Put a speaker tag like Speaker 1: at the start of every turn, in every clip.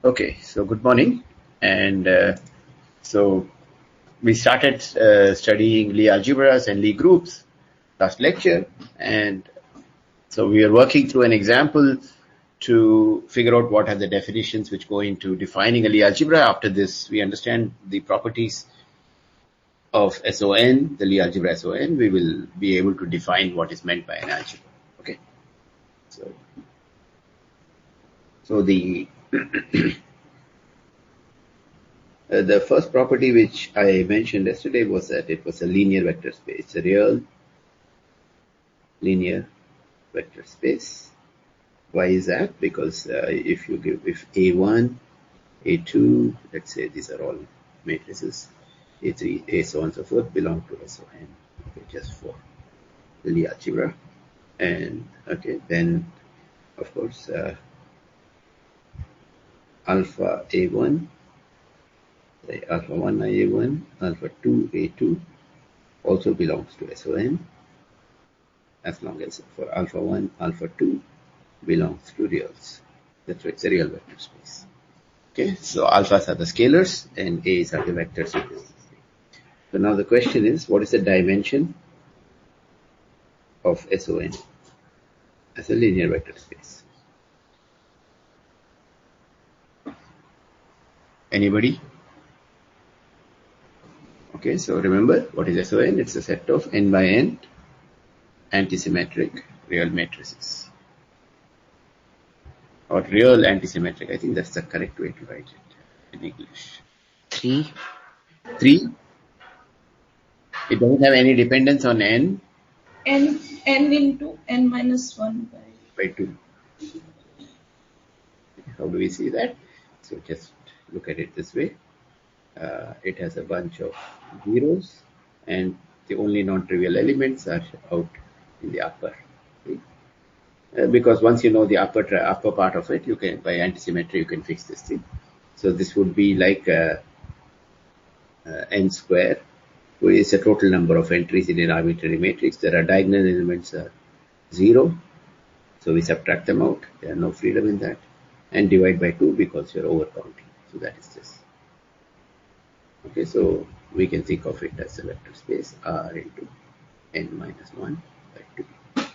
Speaker 1: Okay, so good morning. And so we started studying Lie algebras and Lie groups last lecture. And so we are working through an example to figure out what are the definitions which go into defining a Lie algebra. After this, we understand the properties of SON, the Lie algebra SON. We will be able to define what is meant by an algebra. Okay, so the first property which I mentioned yesterday was that it was a linear vector space, a real linear vector space. Why is that? Because if A1, A2, let's say these are all matrices, A3, A so on and so forth belong to SON, okay, just for the Lie algebra. And okay, then of course alpha A1, alpha 1 A1, alpha 2 A2 also belongs to SON, as long as for alpha 1, alpha 2 belongs to reals. That's why it's a real vector space. Okay, so alphas are the scalars and A's are the vectors. So now the question is, what is the dimension of SON as a linear vector space? Anybody? Okay, so remember, what is SON? It's a set of n by n antisymmetric real matrices. Or real antisymmetric. I think that's the correct way to write it in English. 3. It doesn't have any dependence on n.
Speaker 2: N into n minus 1
Speaker 1: by 2. How do we see that? So just look at it this way. It has a bunch of zeros, and the only non-trivial elements are out in the upper. Because once you know the upper part of it, you can, by antisymmetry, you can fix this thing. So this would be like n square, which is a total number of entries in an arbitrary matrix. There are diagonal elements are 0, so we subtract them out. There are no freedom in that, and divide by 2 because you're overcounting. So that is this. Okay, so we can think of it as a vector space R into n minus 1 by 2.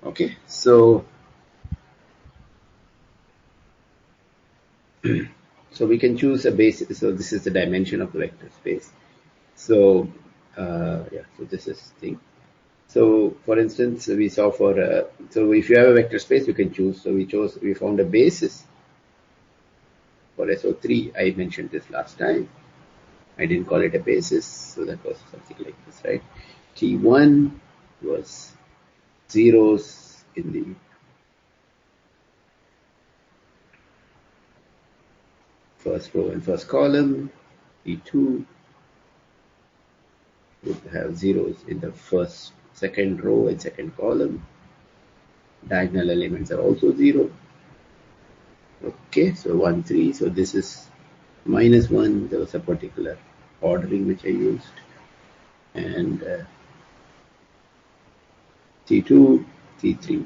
Speaker 1: Okay, so so we can choose a basis. So this is the dimension of the vector space. So yeah, so this is thing. So for instance, we saw for so if you have a vector space, you can choose. So we found a basis for SO3. I mentioned this last time. I didn't call it a basis, so that was something like this, right? T1 was zeros in the first row and first column. T2 would have zeros in the second row and second column. Diagonal elements are also 0. Okay, so 1, 3. So this is minus 1. There was a particular ordering which I used. And T2, T3.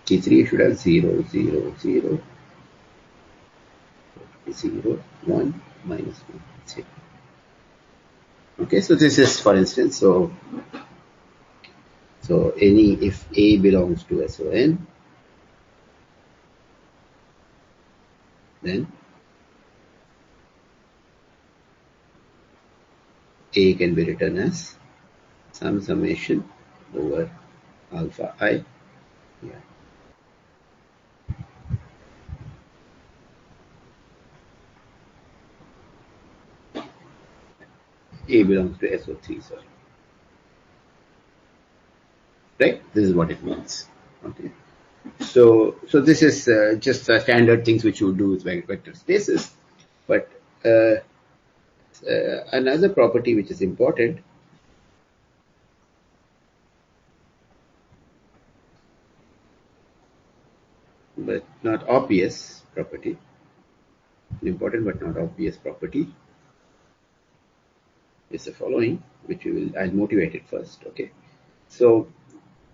Speaker 1: T3 should have 0, 0, 0. 0, 1, minus 1, 0. Okay, so this is, for instance, so if A belongs to SON, then A can be written as some summation over alpha I. Yeah. A belongs to SO3, sorry. Right? This is what it means. Okay. So this is just standard things which you do with vector spaces. But another property which is important but not obvious property, an important but not obvious property is the following, which I'll motivate it first. Okay. So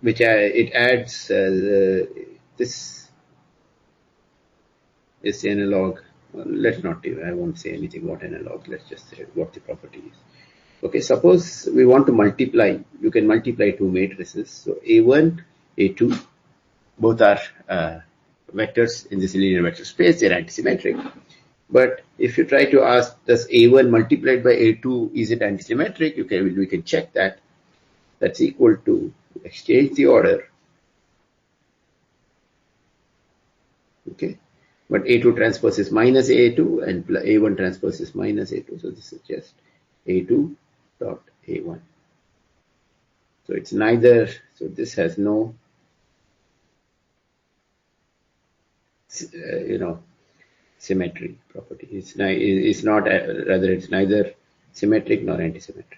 Speaker 1: which it adds this is analog. Well, let's not do. I won't say anything about analog. Let's just say what the property is. Okay, suppose we want to multiply. You can multiply two matrices. So A1, A2, both are vectors in this linear vector space. They're antisymmetric. But if you try to ask, does A1 multiplied by A2, is it antisymmetric? We can check that. That's equal to, exchange the order. Okay. But A2 transpose is minus A2 and A1 transpose is minus A2. So this is just A2 dot A1. So it's neither, so this has no, symmetry property. It's not, rather it's neither symmetric nor antisymmetric.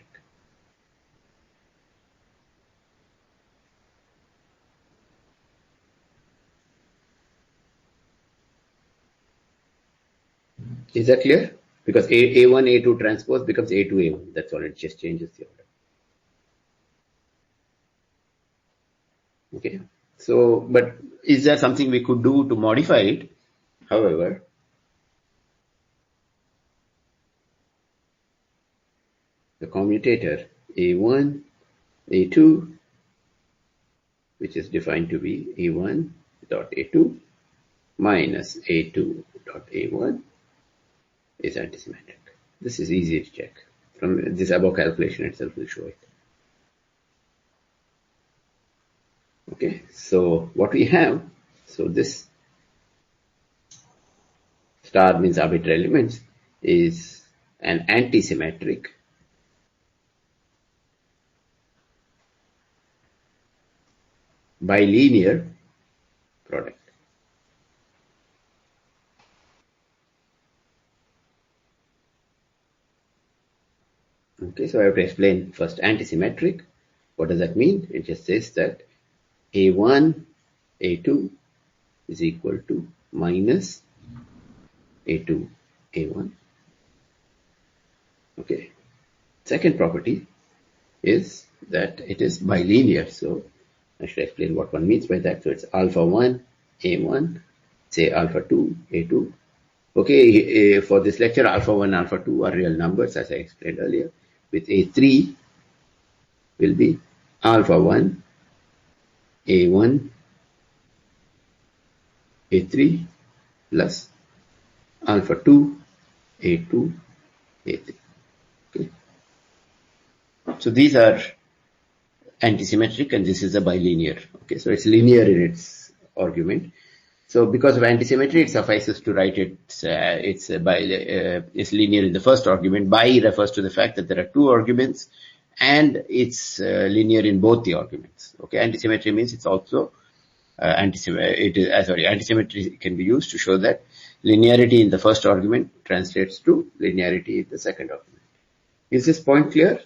Speaker 1: Is that clear? Because A1, A2 transpose becomes A2, A1. That's all. It just changes the order. Okay. So, but is there something we could do to modify it? However, the commutator A1, A2, which is defined to be A1 dot A2 minus A2 dot A1 is antisymmetric. This is easy to check. From this above calculation itself will show it. Okay, so what we have, so this star means arbitrary elements, is an antisymmetric bilinear product. Okay, so I have to explain first antisymmetric. What does that mean? It just says that A1, A2 is equal to minus A2, A1. Okay. Second property is that it is bilinear. So I should explain what one means by that. So it's alpha 1, A1, say alpha 2, A2. Okay, for this lecture, alpha 1, alpha 2 are real numbers, as I explained earlier. With A3 will be alpha 1, A1, A3 plus alpha 2, A2, A3. Okay. So these are antisymmetric and this is a bilinear. Okay, so it's linear in its argument. So because of antisymmetry, it suffices to write it's linear in the first argument. Bi refers to the fact that there are two arguments and it's linear in both the arguments. Okay, antisymmetry means it's also antisymmetry can be used to show that linearity in the first argument translates to linearity in the second argument. Is this point clear?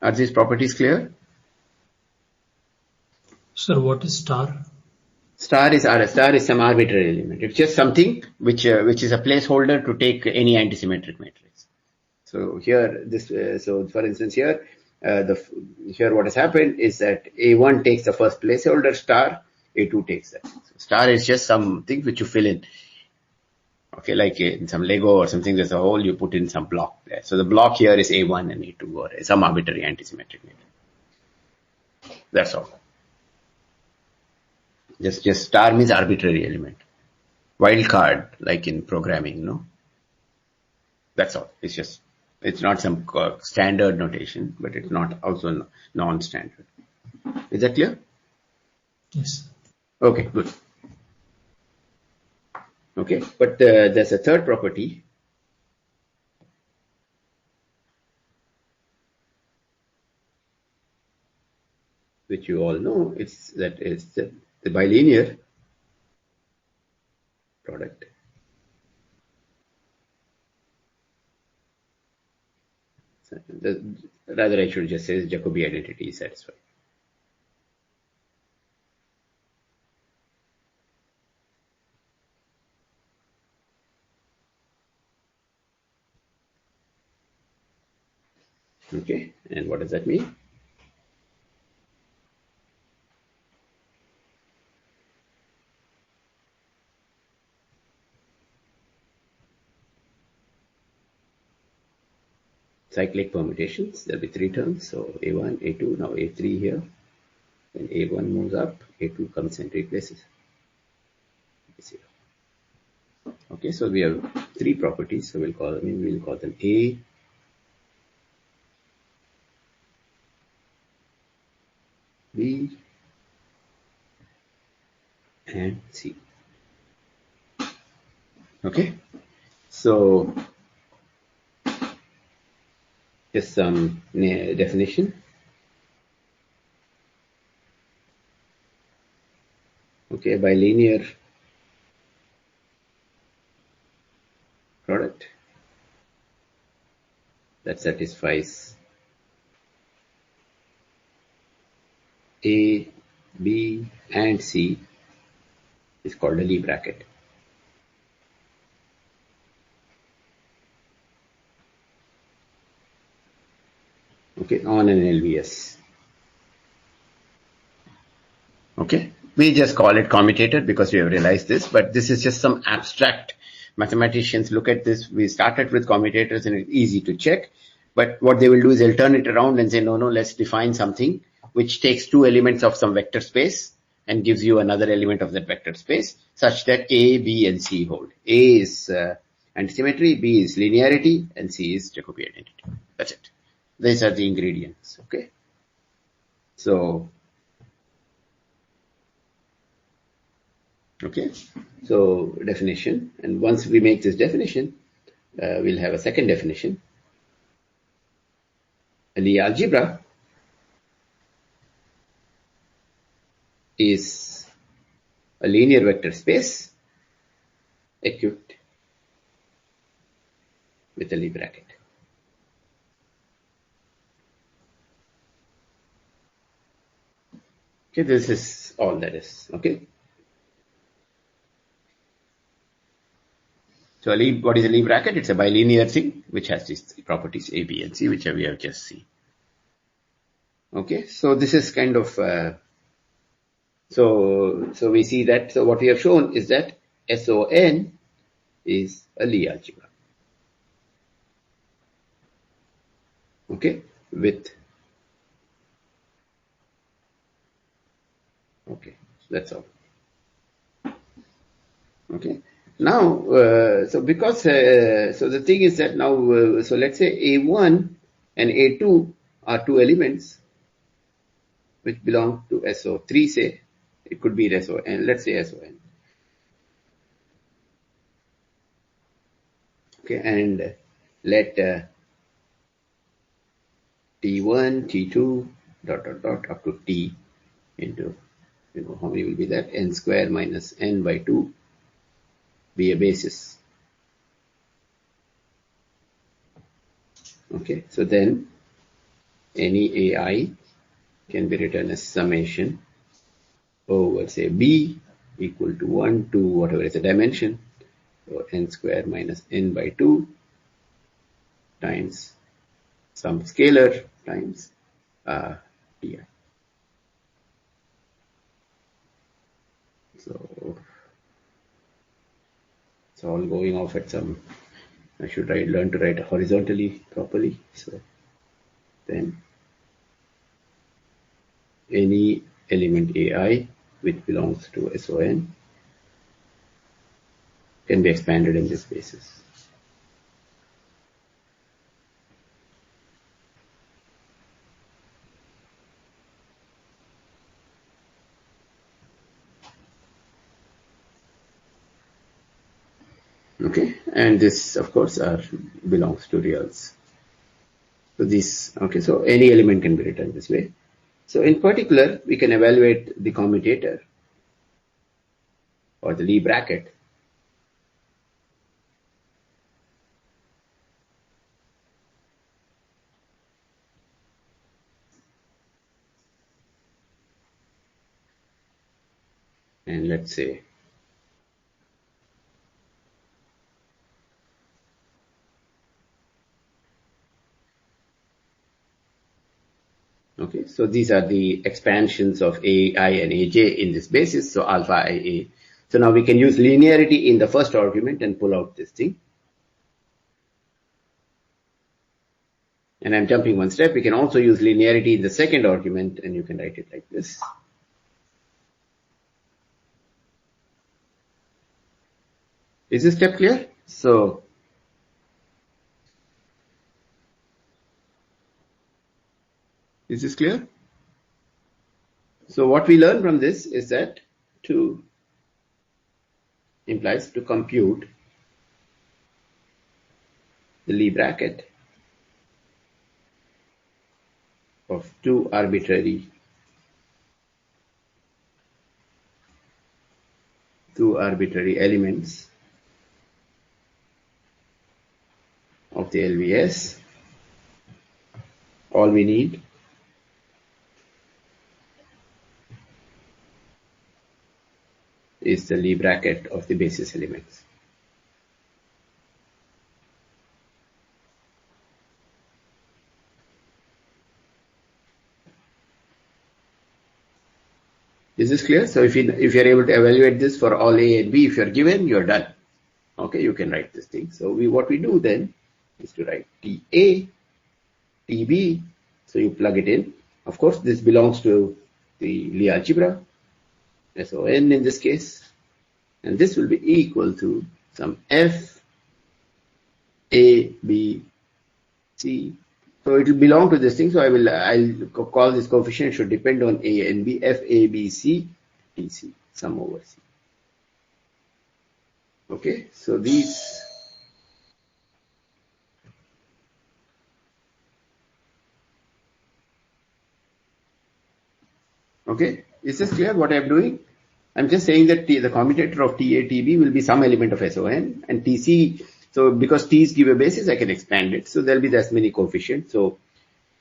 Speaker 1: Are these properties clear?
Speaker 3: Sir, what is star?
Speaker 1: Star is some arbitrary element. It's just something which is a placeholder to take any antisymmetric matrix. So here, so for instance here, here what has happened is that A1 takes the first placeholder star, A2 takes that. So star is just something which you fill in. Okay, like in some Lego or something, there's a hole, you put in some block there. So the block here is A1 and A2 or some arbitrary antisymmetric matrix. That's all. Just star means arbitrary element. Wild card, like in programming, no? That's all. It's not some standard notation, but it's not also non-standard. Is that clear?
Speaker 3: Yes.
Speaker 1: Okay, good. Okay, but there's a third property which you all know. It's the bilinear product. Rather, I should just say Jacobi identity is satisfied. Okay, and what does that mean? Cyclic permutations, there'll be three terms. So A1, A2, now A3 here. When A1 moves up, A2 comes and replaces A0. Okay, so we have three properties. So we'll call them A, B, and C. Okay, so just some definition. Okay, a bilinear product that satisfies A, B, and C is called a Lie bracket. Okay, on an LVS. Okay, we just call it commutator because we have realized this, but this is just some abstract. Mathematicians look at this. We started with commutators and it's easy to check, but what they will do is they'll turn it around and say, no, let's define something which takes two elements of some vector space and gives you another element of that vector space such that A, B, and C hold. A is antisymmetry, B is linearity, and C is Jacobi identity. That's it. These are the ingredients. Okay. So, okay. So definition, and once we make this definition, we'll have a second definition. A Lie algebra is a linear vector space equipped with a Lie bracket. Okay, this is all that is. Okay. So what is a Lie bracket? It's a bilinear thing which has these three properties A, B, and C, which we have just seen. Okay, so this is kind of so we see that. So what we have shown is that SON is a Lie algebra. Okay, with okay, so that's all. Okay. Now, so because so the thing is that now, so let's say A1 and A2 are two elements which belong to SO3. Say it could be SON. Let's say SON. Okay, and let T1, T2, up to T into how many will be that? N square minus N by 2 be a basis. Okay, so then any AI can be written as summation over say B equal to 1 to whatever is the dimension, so n square minus n by 2 times some scalar times Ti. So it's all going off at some, I should learn to write horizontally properly. So then any element AI which belongs to SON can be expanded in this basis. Okay, and this of course belongs to reals. So this, okay, so any element can be written this way. So in particular, we can evaluate the commutator or the Lie bracket and let's say Okay, so these are the expansions of AI and AJ in this basis, so alpha IA. So now we can use linearity in the first argument and pull out this thing. And I'm jumping one step. We can also use linearity in the second argument, and you can write it like this. Is this step clear? So is this clear? So what we learn from this is that to implies to compute the Lie bracket of two arbitrary elements of the LVS. All we need is the Lie bracket of the basis elements. Is this clear? So if you are able to evaluate this for all A and B, if you're given, you're done. Okay, you can write this thing. So what we do then is to write TA, TB. So you plug it in. Of course, this belongs to the Lie algebra, SON in this case, and this will be equal to some F, A, B, C. So it will belong to this thing. So I'll call this coefficient should depend on A and B, F, A, B, C, T, C, sum over C. Okay, so these. Okay, is this clear what I'm doing? I'm just saying that the commutator of TATB will be some element of SON and TC. So because T's give a basis, I can expand it. So there'll be this many coefficients. So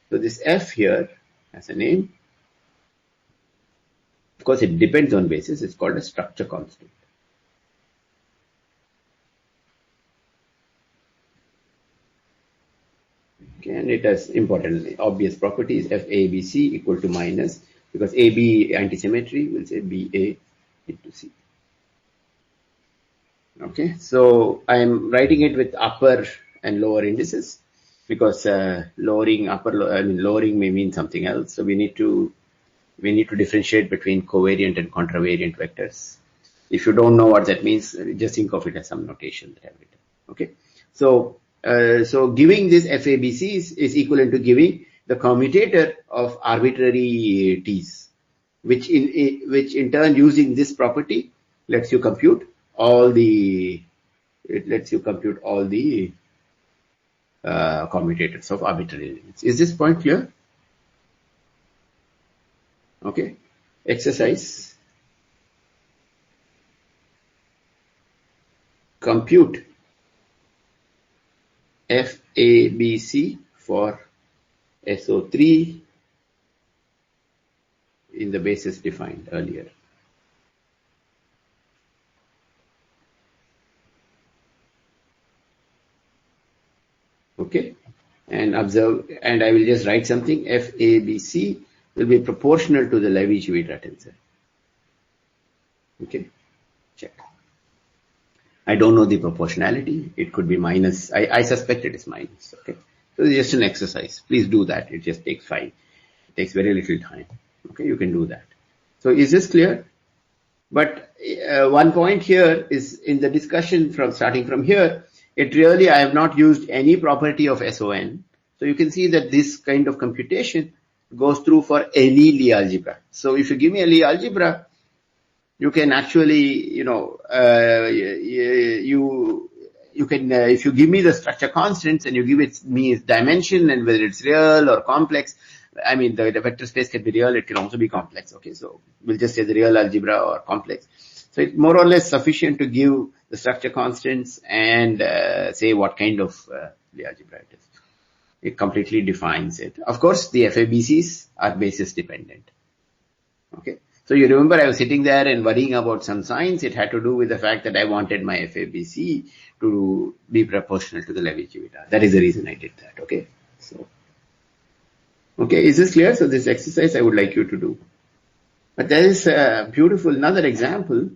Speaker 1: this F here has a name. Of course, it depends on basis. It's called a structure constant. Okay, and it has important obvious properties. FABC equal to minus, because AB antisymmetry will say BA into C. Okay, so I'm writing it with upper and lower indices because lowering may mean something else. So we need to differentiate between covariant and contravariant vectors. If you don't know what that means, just think of it as some notation that I've written. Okay, so giving this FABC is equivalent to giving the commutator of arbitrary T's, which in turn, using this property, lets you compute all the commutators of arbitrary elements. Is this point clear? Okay. Exercise. Compute FABC for SO3 in the basis defined earlier. Okay, and observe, and I will just write something. FABC will be proportional to the Levi-Civita tensor. Okay, check. I don't know the proportionality. It could be minus. I suspect it is minus. Okay, so it's just an exercise. Please do that. It just takes it takes very little time. Okay, you can do that. So is this clear? But one point here is in the discussion starting from here. I have not used any property of SON. So you can see that this kind of computation goes through for any Lie algebra. So if you give me a Lie algebra, you can actually, you can, if you give me the structure constants and you give me its dimension and whether it's real or complex, I mean, the vector space can be real, it can also be complex. Okay, so we'll just say the real algebra or complex. So it's more or less sufficient to give the structure constants and say what kind of Lie algebra it is. It completely defines it. Of course, the FABCs are basis dependent. Okay, so you remember I was sitting there and worrying about some signs. It had to do with the fact that I wanted my FABC to be proportional to the Levi-Civita. That is the reason I did that. Okay, so Okay, is this clear? So this exercise I would like you to do. But there is a beautiful another example.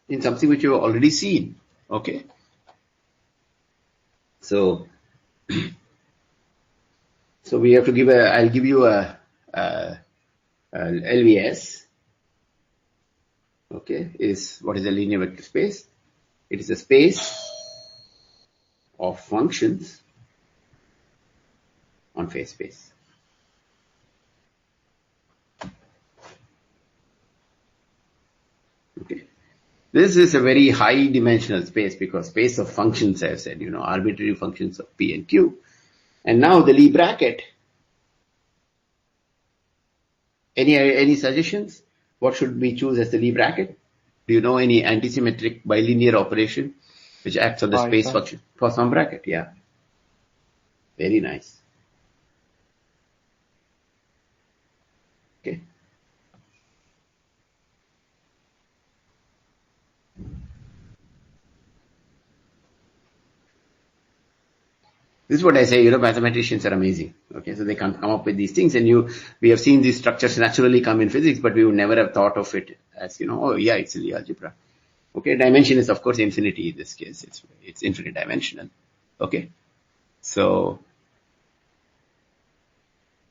Speaker 1: In something which you have already seen. Okay. So we have to give I'll give you a LVS. Okay, is what is a linear vector space? It is a space of functions on phase space. Okay. This is a very high dimensional space because space of functions, I have said, arbitrary functions of P and Q. And now the Lie bracket. Any suggestions? What should we choose as the Lie bracket? Do you know any antisymmetric bilinear operation which acts on the space function for some bracket? Yeah. Very nice. Okay. This is what I say, mathematicians are amazing. Okay, so they can come up with these things, and we have seen these structures naturally come in physics, but we would never have thought of it as, oh yeah, it's Lie algebra. Okay, dimension is of course infinity in this case. It's infinite dimensional. Okay, so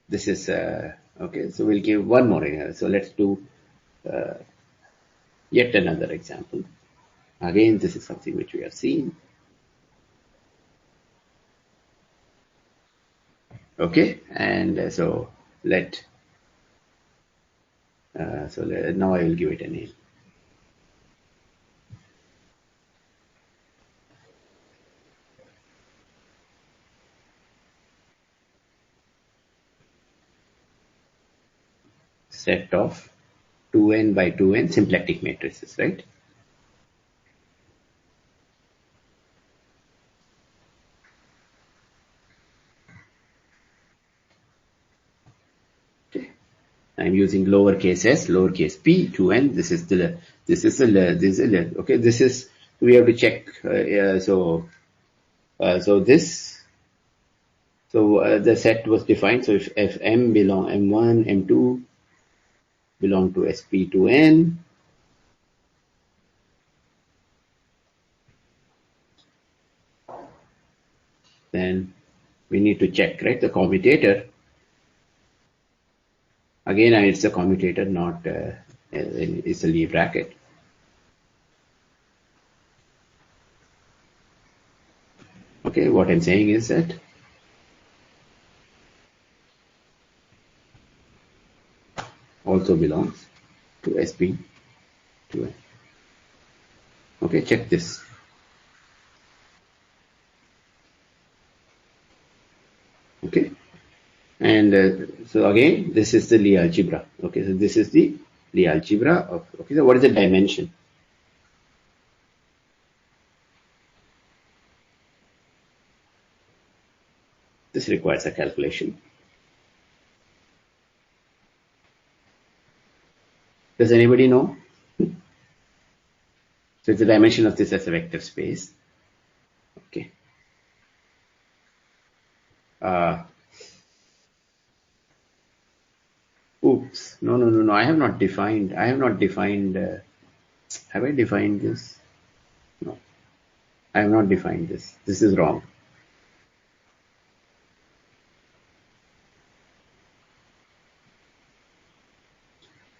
Speaker 1: this is okay. So we'll give one more. So let's do yet another example. Again, this is something which we have seen. Okay, and so now I will give it a name. Set of 2n by 2n symplectic matrices, right? Okay. I'm using lowercase s, lowercase p, 2n. This is okay. This is, we have to check. So the set was defined. So if m belong m1, m2 belong to sp2n, then we need to check, right? The commutator. Again, it's a commutator, not it's a Lie bracket. Okay, what I'm saying is that also belongs to sp2n. Okay, check this. Okay, and so again, this is the Lie algebra. Okay, so this is the Lie algebra of. Okay, so what is the dimension? This requires a calculation. Does anybody know? So it's the dimension of this as a vector space. Okay. Oops. No. I have not defined. Have I defined this? No. I have not defined this. This is wrong.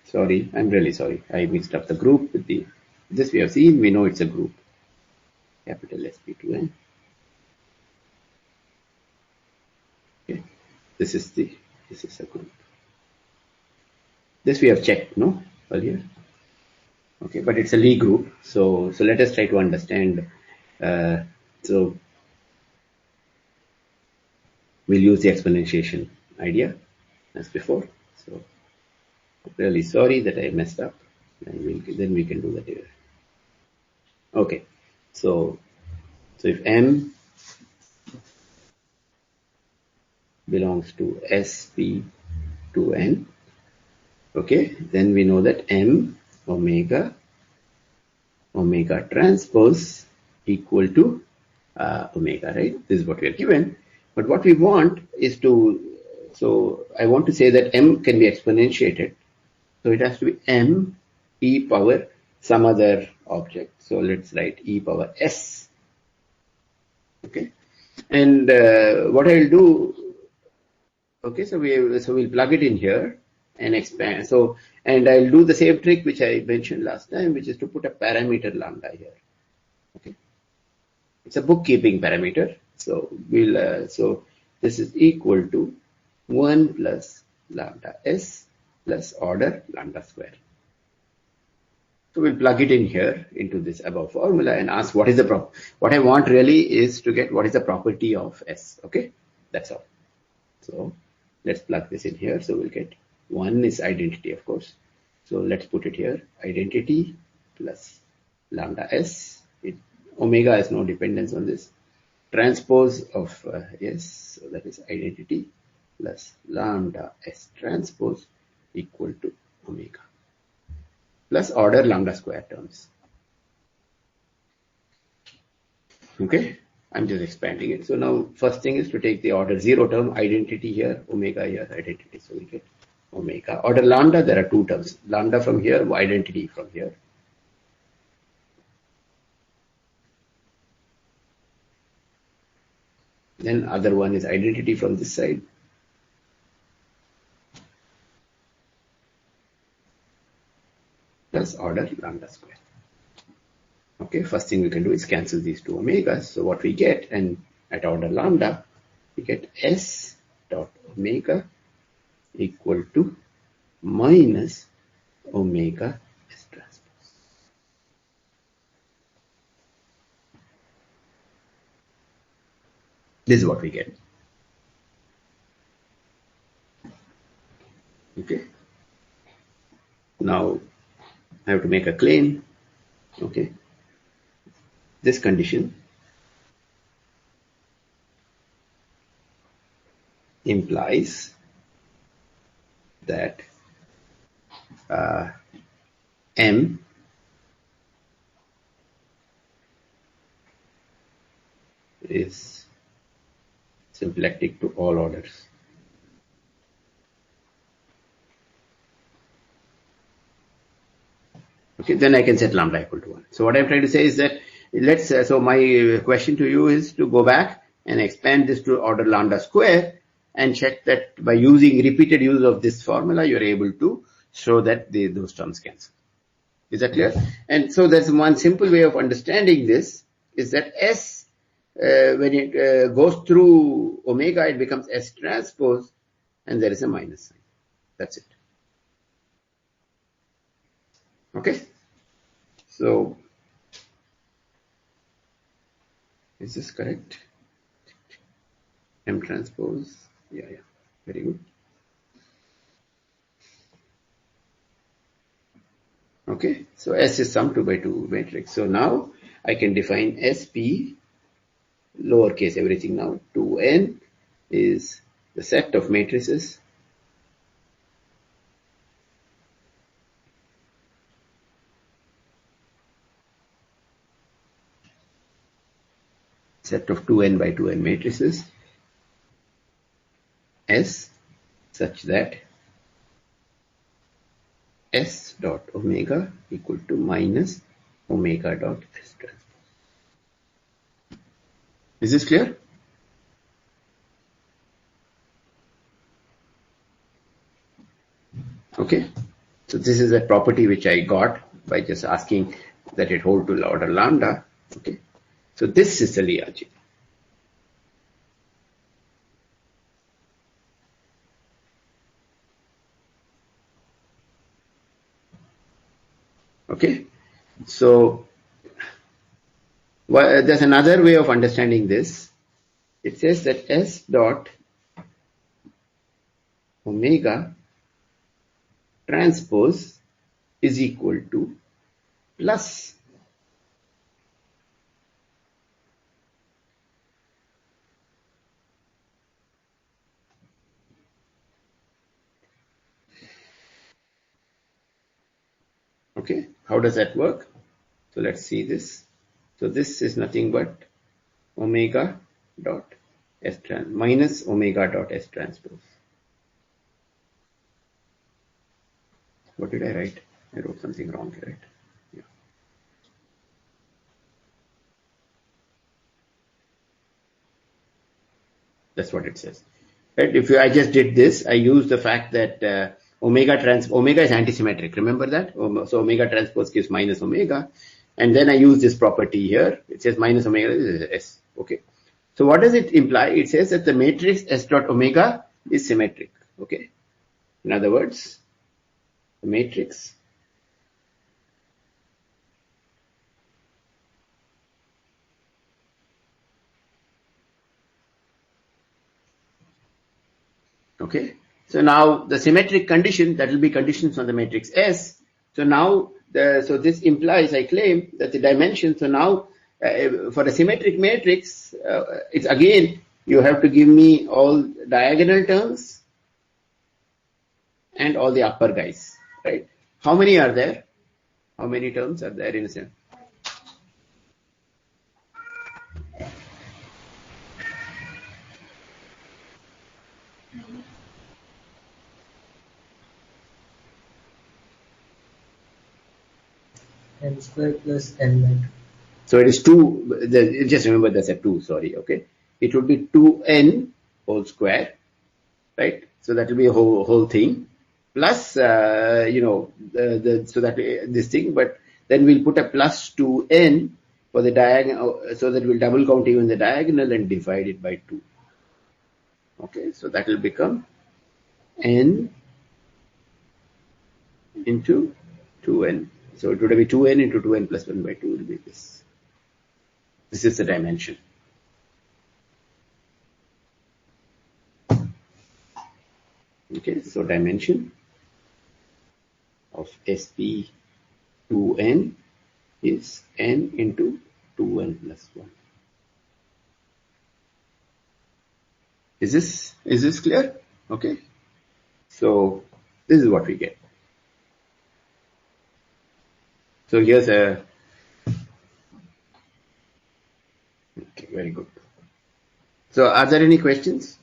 Speaker 1: Sorry. I'm really sorry. I mixed up the group with this we have seen. We know it's a group. Capital sp2n. Okay. This is a group. This we have checked, no? Earlier. Okay, but it's a Lie group. So let us try to understand. So we'll use the exponentiation idea as before. So really sorry that I messed up. And then we can do that here. Okay, so if m belongs to sp2n, okay, then we know that m omega transpose equal to omega, right? This is what we are given. But what we want is to, so I want to say that m can be exponentiated. So it has to be m e power some other object. So let's write e power s. Okay. And what I'll do, okay, so we'll plug it in here and expand. So, and I'll do the same trick which I mentioned last time, which is to put a parameter lambda here. Okay. It's a bookkeeping parameter. So so this is equal to 1 plus lambda s plus order lambda square. So we'll plug it in here into this above formula and ask what is the what I want really is to get what is the property of s. Okay, that's all. So let's plug this in here. So we'll get 1 is identity, of course. So let's put it here, identity plus lambda s. Omega has no dependence on this. Transpose of s, so that is identity plus lambda s transpose equal to omega plus order lambda square terms. Okay, I'm just expanding it. So now first thing is to take the order 0 term, identity here, omega here, identity. So we get omega. Order lambda, there are 2 terms. Lambda from here, identity from here. Then other one is identity from this side. Plus order lambda square. Okay, first thing we can do is cancel these 2 omegas. So what we get, and at order lambda, we get s dot omega equal to minus omega s transpose. This is what we get. Okay. Now I have to make a claim. Okay. This condition implies that m is symplectic to all orders. Okay, then I can set lambda equal to 1. So what I'm trying to say is that so my question to you is to go back and expand this to order lambda square and check that by using repeated use of this formula, you're able to show that those terms cancel. Is that clear? And so that's one simple way of understanding this is that S, when it goes through omega, it becomes S transpose and there is a minus sign. That's it. Okay. So, is this correct? M transpose. Yeah. Very good. Okay. So S is sum 2 by 2 matrix. So now I can define SP lowercase everything now. 2n is the set of matrices set of 2n by 2n matrices S such that S dot omega equal to minus omega dot S transpose. Is this clear? Okay. So this is a property which I got by just asking that it hold to order lambda. Okay. So this is the Lie algebra. Okay. So there's another way of understanding this. It says that S dot omega transpose is equal to plus okay. How does that work? So let's see this. So this is nothing but omega dot S minus omega dot S transpose. What did I write? I wrote something wrong, right? Yeah. That's what it says. Right? If I just did this, I used the fact that omega is antisymmetric. Remember that? So omega transpose gives minus omega, and then I use this property here. It says minus omega is S. Okay. So what does it imply? It says that the matrix S dot omega is symmetric. Okay. In other words, the matrix okay. So now the symmetric condition, that will be conditions on the matrix S. So now, so this implies, I claim, that the dimension, so now for a symmetric matrix, it's again, you have to give me all diagonal terms and all the upper guys, right? How many are there? How many terms are there in a sense?
Speaker 4: N square plus N by 2.
Speaker 1: So it is 2, just remember that's a 2, sorry, okay? It would be 2n whole square, right? So that will be a whole thing, plus, so that this thing, but then we'll put a plus 2n for the diagonal, so that we'll double count even the diagonal and divide it by 2. Okay, so that will become n into 2n. So it would be 2n into 2n plus 1 by 2 will be this. This is the dimension. Okay, so dimension of SP2n is n into 2n plus 1. Is this clear? Okay. So this is what we get. So here's a okay, very good. So are there any questions?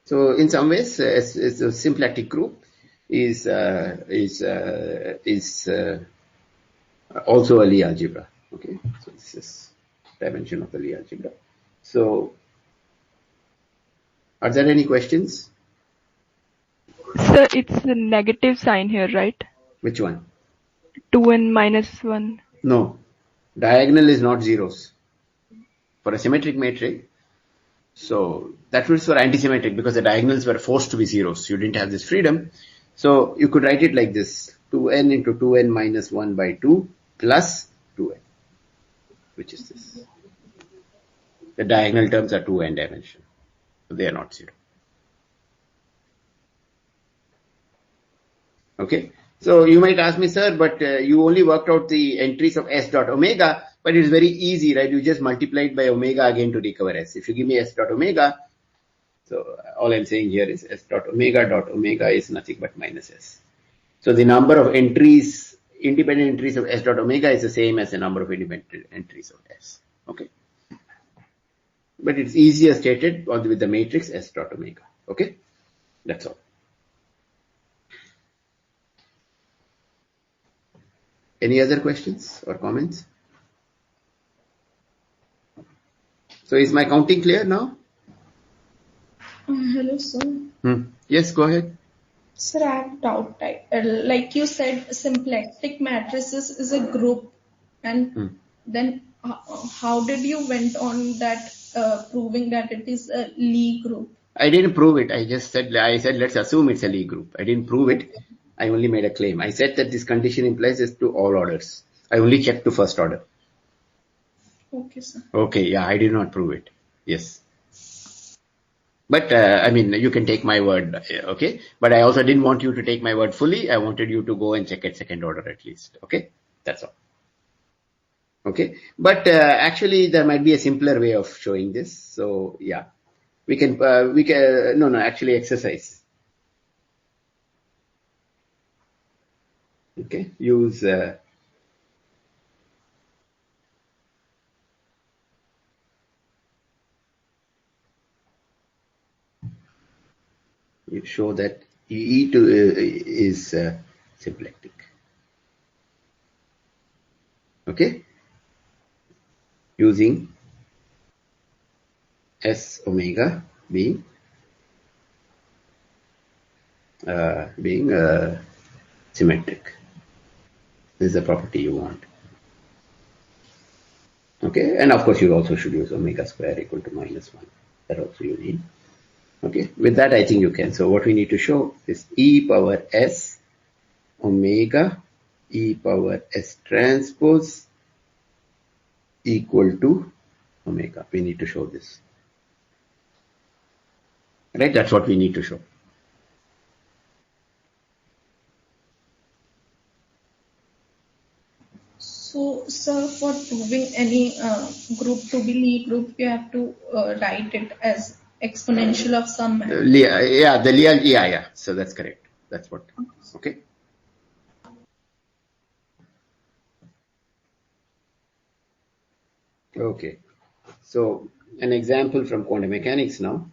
Speaker 1: So in some ways, it's a symplectic group is also a Lie algebra. Okay, so this is dimension of the Lie algebra. So, are there any questions?
Speaker 5: Sir, it's a negative sign here, right?
Speaker 1: Which one?
Speaker 5: 2n minus 1.
Speaker 1: No, diagonal is not zeros for a symmetric matrix. So that was for antisymmetric because the diagonals were forced to be zeros. You didn't have this freedom. So you could write it like this: 2n into 2n minus 1 by 2 plus 2n, which is this. The diagonal terms are 2n dimension. So they are not zero. Okay. So you might ask me, sir, but you only worked out the entries of S dot omega, but it's very easy, right? You just multiply it by omega again to recover S. If you give me S dot omega, so all I'm saying here is S dot omega is nothing but minus S. So the number of entries, independent entries of S dot omega is the same as the number of independent entries of S. Okay. But it's easier stated with the matrix S dot omega. Okay. That's all. Any other questions or comments? So is my counting clear now?
Speaker 2: Hello, sir.
Speaker 1: Yes, go ahead.
Speaker 2: Sir, I have doubt. Like you said, symplectic matrices is a group, and then how did you went on that proving that it is a Lie group?
Speaker 1: I didn't prove it. I said let's assume it's a Lie group. I didn't prove it. I only made a claim. I said that this condition implies this to all orders. I only checked to first order.
Speaker 2: Okay, sir.
Speaker 1: Okay, yeah, I did not prove it. Yes. But, I mean, you can take my word, okay? But I also didn't want you to take my word fully. I wanted you to go and check at second order at least, okay? That's all. Okay? But actually, there might be a simpler way of showing this. So, yeah. Actually exercise. Okay, use show that E2 is symplectic. Okay, using S omega being symmetric. This is the property you want. Okay, and of course you also should use omega square equal to -1. That also you need. Okay, with that I think you can. So what we need to show is e power s omega e power s transpose equal to omega. We need to show this. Right, that's what we need to show.
Speaker 2: So, sir, for proving any group to be Lie group, you have to write it as exponential of some matrix.
Speaker 1: Yeah, the Lie, yeah. So that's correct. That's what. Okay. Okay. So an example from quantum mechanics now.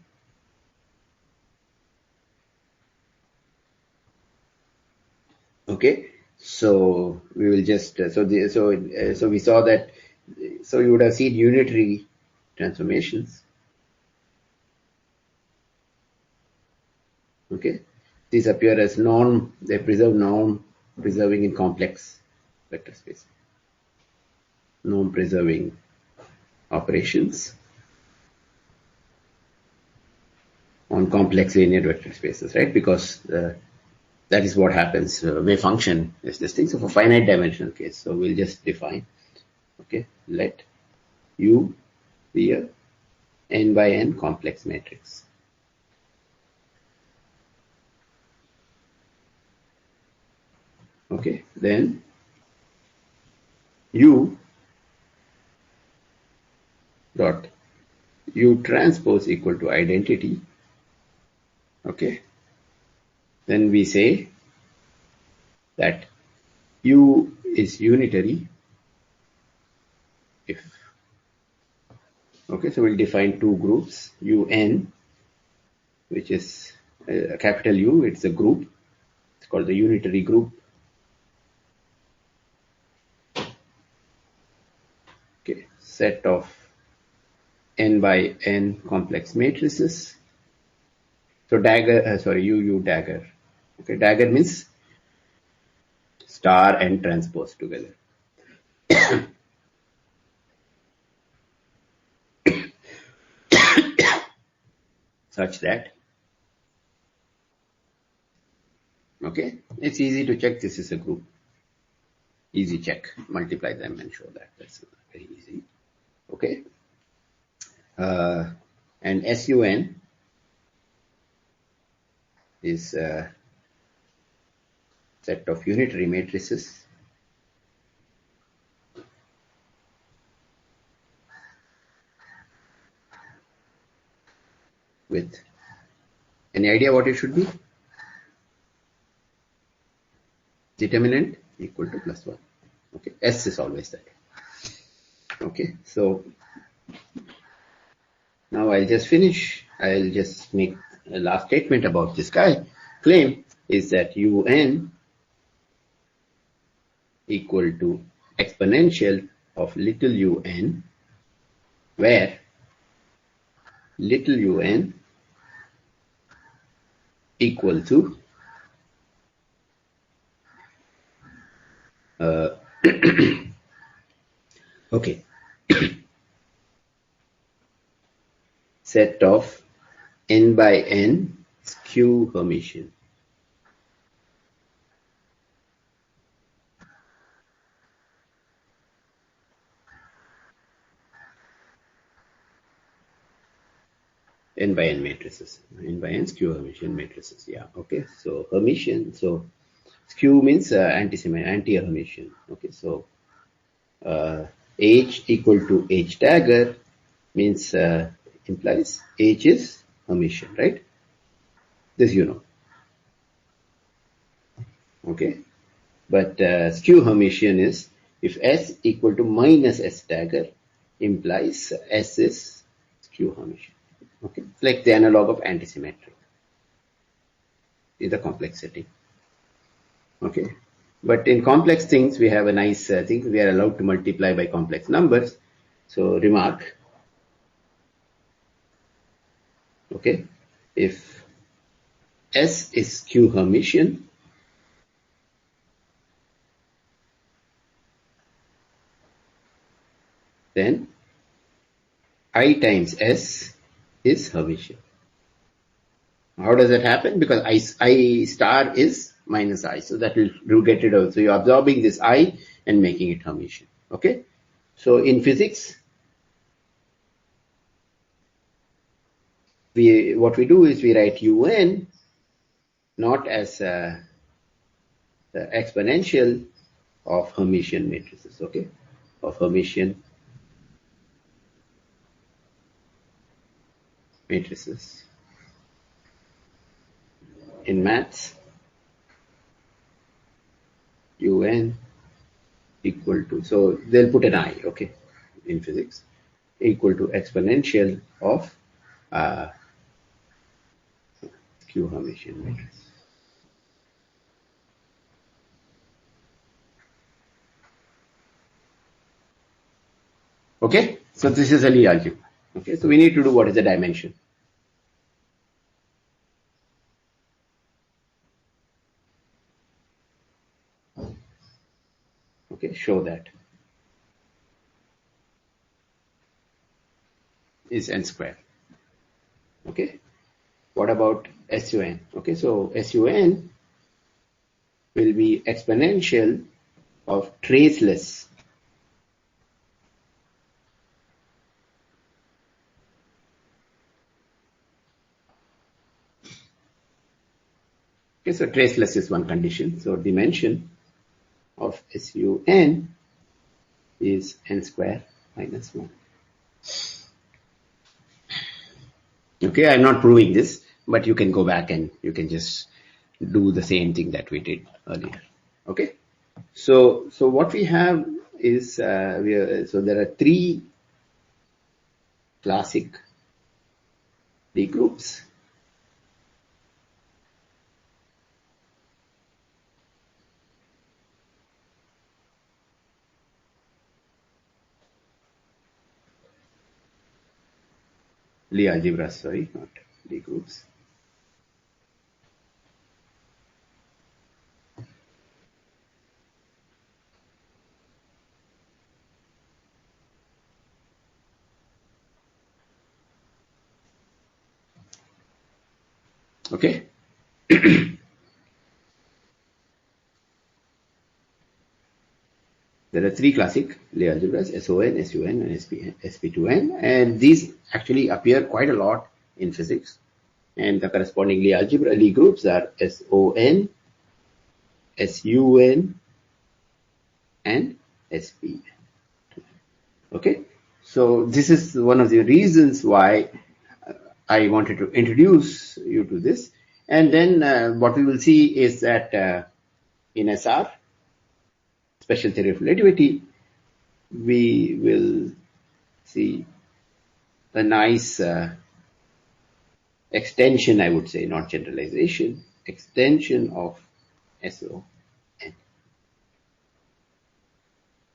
Speaker 1: Okay. So we will just so we saw that. So you would have seen unitary transformations. Okay. These appear as norm. They preserve norm preserving in complex vector space. Norm preserving operations on complex linear vector spaces, right? Because that is what happens. Wave function is this thing. So for finite dimensional case, so we'll just define. Okay, let U be a n by n complex matrix. Okay, then U dot U transpose equal to identity. Okay, then we say that U is unitary if, okay, so we'll define two groups, UN, which is a capital U, it's a group, it's called the unitary group. Okay, set of n by n complex matrices. So dagger, U dagger. Okay, dagger means star and transpose together. Such that, okay, it's easy to check this is a group. Easy check, multiply them and show that. That's very easy. Okay. And SUN is a set of unitary matrices with, any idea what it should be? Determinant equal to +1. Okay, S is always that. Okay, so now I'll just finish. I'll just make a last statement about this guy. Claim is that UN equal to exponential of little un, where little un equal to okay, set of n by n skew Hermitian. N by n matrices, n by n skew Hermitian matrices. Yeah, okay. So Hermitian, so skew means anti-Hermitian. Okay, so H equal to H dagger means implies H is Hermitian, right? This you know. Okay, but skew Hermitian is if S equal to minus S dagger implies S is skew Hermitian. Okay, it's like the analog of antisymmetry. is the complex setting. Okay, but in complex things we have a nice thing. We are allowed to multiply by complex numbers. So remark, okay, if S is Q Hermitian, then I times S is Hermitian. How does that happen? Because I star is minus I, so that will get rid of. So you're absorbing this I and making it Hermitian. Okay. So in physics, what we do is we write UN not as the exponential of Hermitian matrices. Okay, of Hermitian matrices. In maths, UN equal to, so they'll put an I, okay, in physics, equal to exponential of Q Hermitian matrix. Okay, so this is a Lie algebra. Okay, so we need to do what is the dimension. Okay, show that is n square. Okay, what about SUN? Okay, so SUN will be exponential of traceless. Okay, so traceless is one condition. So dimension of SUN is n square minus 1. Okay, I'm not proving this, but you can go back and you can just do the same thing that we did earlier. Okay, so what we have is so there are 3 classic Lie groups. Lie algebras, sorry, not Lie groups. Okay. There are 3 classic Lie algebras, SON, SUN, and SP2N, and these actually appear quite a lot in physics. And the corresponding Lie algebra, Lie groups are SON, SUN, and SP. Okay, so this is one of the reasons why I wanted to introduce you to this. And then what we will see is that in SR, special theory of relativity, we will see a nice extension, I would say, not generalization, extension of SON.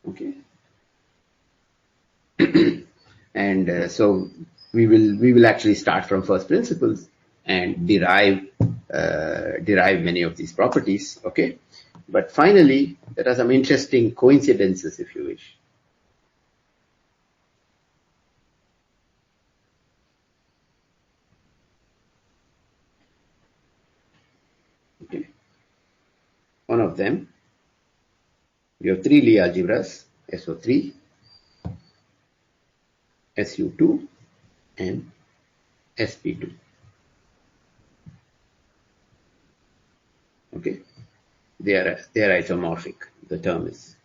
Speaker 1: Okay. And so we will actually start from first principles and derive many of these properties. Okay, but finally there are some interesting coincidences, if you wish. Okay, one of them, we have 3 Lie algebras, SO3, SU2, and SP2. Okay, they are isomorphic. The term is.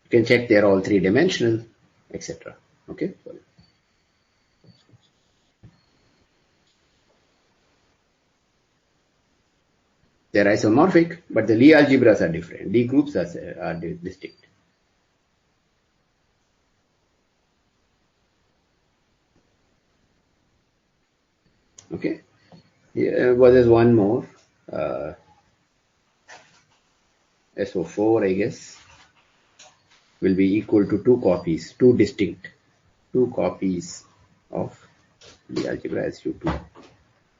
Speaker 1: You can check they are all 3-dimensional, etc. Okay. They're isomorphic, but the Lie algebras are different. Lie groups are distinct. Okay. Well, there's one more. SO4, I guess, will be equal to two copies of the algebra SU2.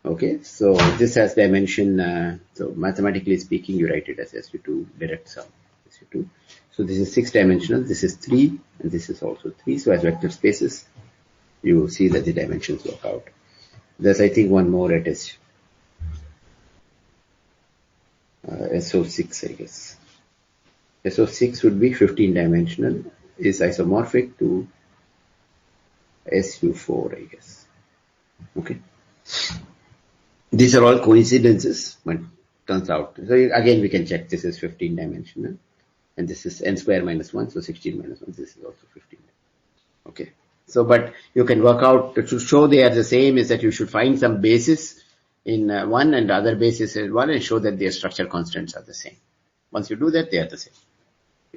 Speaker 1: Okay, so this has dimension, so mathematically speaking, you write it as SU2 direct sum, SU2. So this is 6-dimensional, this is 3, and this is also 3. So as vector spaces, you see that the dimensions work out. There's, I think, one more at SO6, I guess. SO6 would be 15-dimensional, is isomorphic to SU4, I guess. Okay. These are all coincidences, but turns out. So again, we can check this is 15-dimensional, and this is n square minus 1, so 16 minus 1, this is also 15. Okay. So, but you can work out, to show they are the same is that you should find some basis in one and the other basis in one and show that their structure constants are the same. Once you do that, they are the same.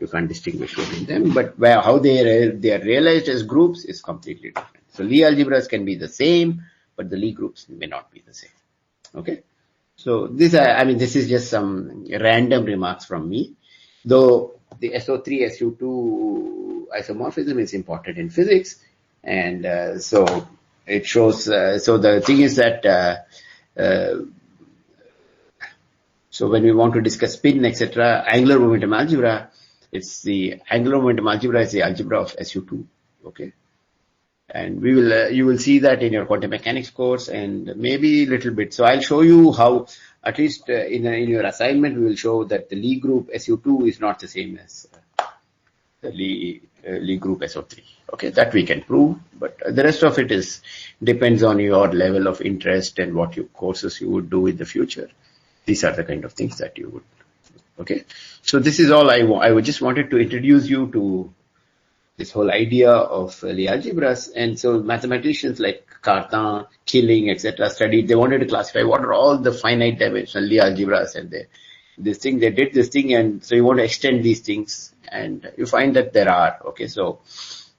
Speaker 1: You can't distinguish between them, but how they are realized as groups is completely different. So Lie algebras can be the same, but the Lie groups may not be the same. Okay. So this, this is just some random remarks from me. Though the SO3, SU2 isomorphism is important in physics, and so it shows. So the thing is that so when we want to discuss spin, etc., angular momentum algebra, it's the angular momentum algebra is the algebra of SU2. Okay. And we will, you will see that in your quantum mechanics course and maybe a little bit. So I'll show you how, at least in your assignment, we will show that the Lie group SU2 is not the same as the Lie group SO3. Okay, that we can prove, but the rest of it is depends on your level of interest and what courses you would do in the future. These are the kind of things that you would. Okay, so this is all I just wanted to introduce you to this whole idea of Lie algebras. And so mathematicians like Cartan, Killing, etc. studied, they wanted to classify what are all the finite dimensional Lie algebras, and they did this thing, and so you want to extend these things, and you find that there are. Okay, so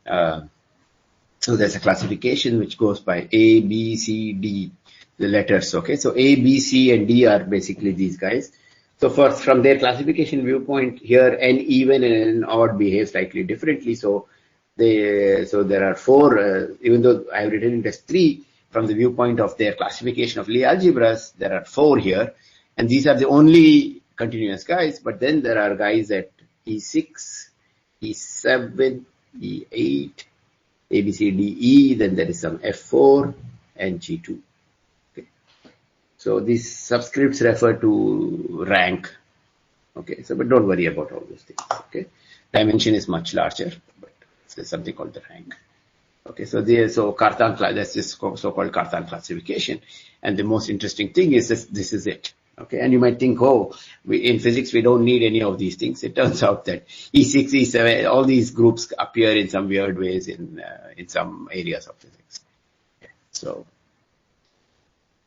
Speaker 1: so there's a classification which goes by A, B, C, D, the letters. Okay, so A, B, C, and D are basically these guys. So from their classification viewpoint, here n even and n odd behave slightly differently. So there are 4, even though I've written it as 3, from the viewpoint of their classification of Lie algebras, there are 4 here, and these are the only continuous guys. But then there are guys at E6, E7, E8, A, B, C, D, E. Then there is some F4 and G2. So these subscripts refer to rank. Okay, so but don't worry about all those things. Okay, dimension is much larger, but there's something called the rank. Okay, so Cartan, that's this so-called Cartan classification, and the most interesting thing is this is it. Okay, and you might think, in physics we don't need any of these things. It turns out that E6, E7, all these groups appear in some weird ways in some areas of physics.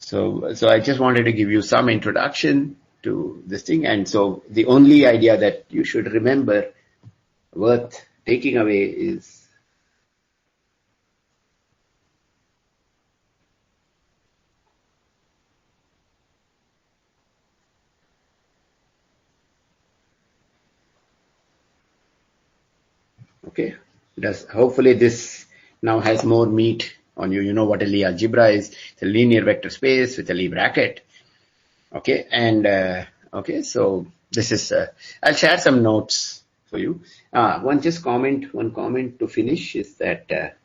Speaker 1: So I just wanted to give you some introduction to this thing. And so the only idea that you should remember worth taking away is okay. Hopefully this now has more meat on you. You know what a Lie algebra is. It's a linear vector space with a Lie bracket. Okay, and okay, so this is. I'll share some notes for you. One comment to finish is that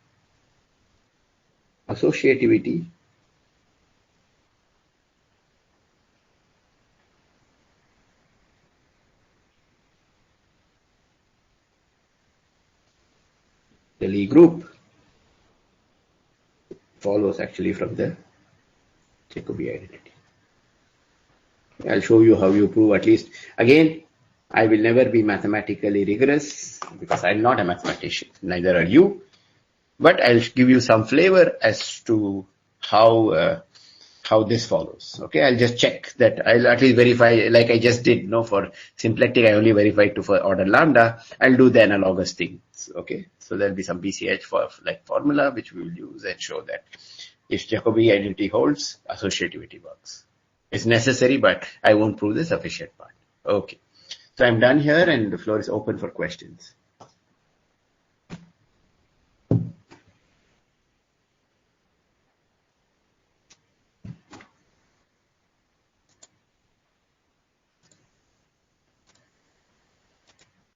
Speaker 1: associativity the Lie group follows actually from the Jacobi identity. I'll show you how you prove, at least. Again, I will never be mathematically rigorous because I'm not a mathematician, neither are you. But I'll give you some flavor as to how this follows. Okay, I'll just check that. I'll at least verify, like I just did. For symplectic, I only verified for order lambda. I'll do the analogous things. Okay, so there'll be some BCH for like formula which we will use and show that If Jacobi identity holds, associativity works. It's necessary, but I won't prove the sufficient part. Okay. So I'm done here and the floor is open for questions.